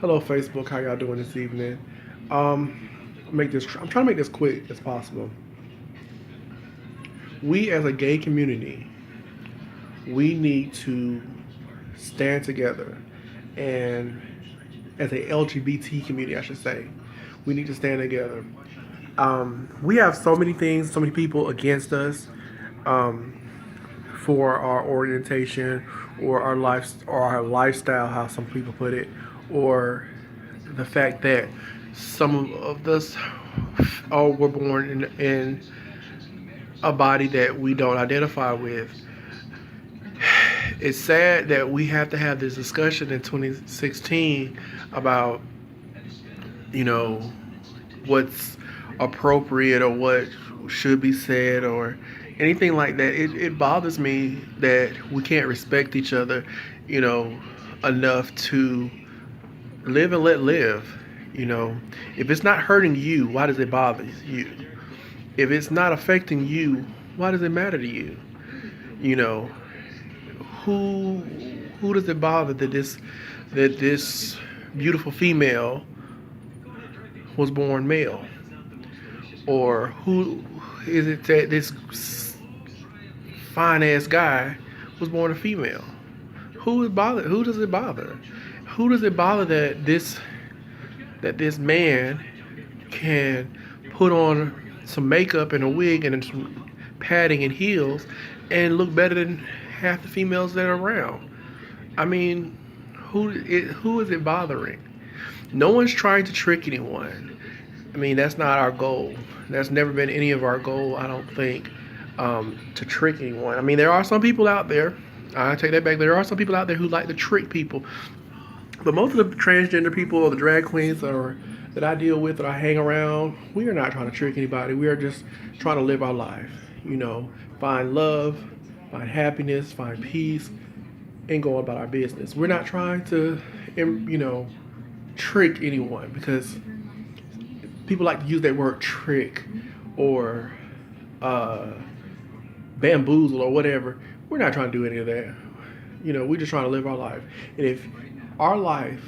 Hello, Facebook. How y'all doing this evening? Um, I'm trying to make this quick as possible. We, as a gay community, we need to stand together, and as a LGBT community, I should say, we need to stand together. We have so many things, so many people against us. Um, for our orientation or our lifestyle, how some people put it, or the fact that some of us all were born in a body that we don't identify with. It's sad that we have to have this discussion in 2016 about, you know, what's appropriate or what should be said or anything like that. It bothers me that we can't respect each other, you know, enough to live and let live. You know, if it's not hurting you, why does it bother you? If it's not affecting you, why does it matter to you? You know, who who does it bother that this beautiful female was born male? Or who is it that this fine ass guy was born a female? Who is bothered? Who does it bother? Who does it bother that this man can put on some makeup and a wig and some padding and heels and look better than half the females that are around? I mean, who is it bothering? No one's trying to trick anyone. I mean, that's not our goal. That's never been any of our goal, I don't think, to trick anyone. I mean, there are some people out there. I take that back. There are some people out there who like to trick people, but most of the transgender people or the drag queens or that I deal with that I hang around, we are not trying to trick anybody. We are just trying to live our life. You know, find love, find happiness, find peace, and go about our business. We're not trying to, trick anyone because people like to use that word trick or uh, bamboozle or whatever. We're not trying to do any of that. You know, we're just trying to live our life. And if our life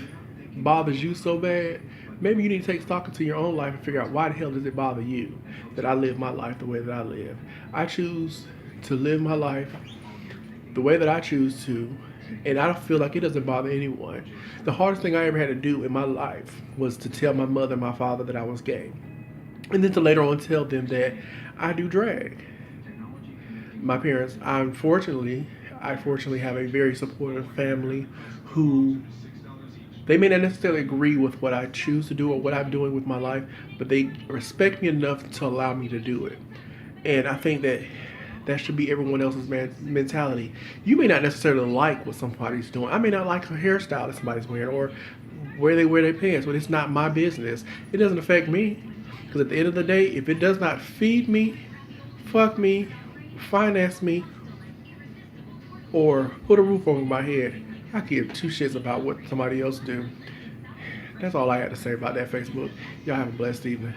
bothers you so bad, maybe you need to take stock into your own life and figure out why the hell does it bother you that I live my life the way that I live. I choose to live my life the way that I choose to, and I don't feel like it doesn't bother anyone. The hardest thing I ever had to do in my life was to tell my mother and my father that I was gay, and then to later on tell them that I do drag. My parents, I fortunately have a very supportive family who they may not necessarily agree with what I choose to do or what I'm doing with my life, but they respect me enough to allow me to do it. And I think that that should be everyone else's mentality. You may not necessarily like what somebody's doing. I may not like a hairstyle that somebody's wearing or where they wear their pants, but it's not my business. It doesn't affect me. Because at the end of the day, if it does not feed me, fuck me, finance me, or put a roof over my head, I give two shits about what somebody else do. That's all I had to say about that, Facebook. Y'all have a blessed evening.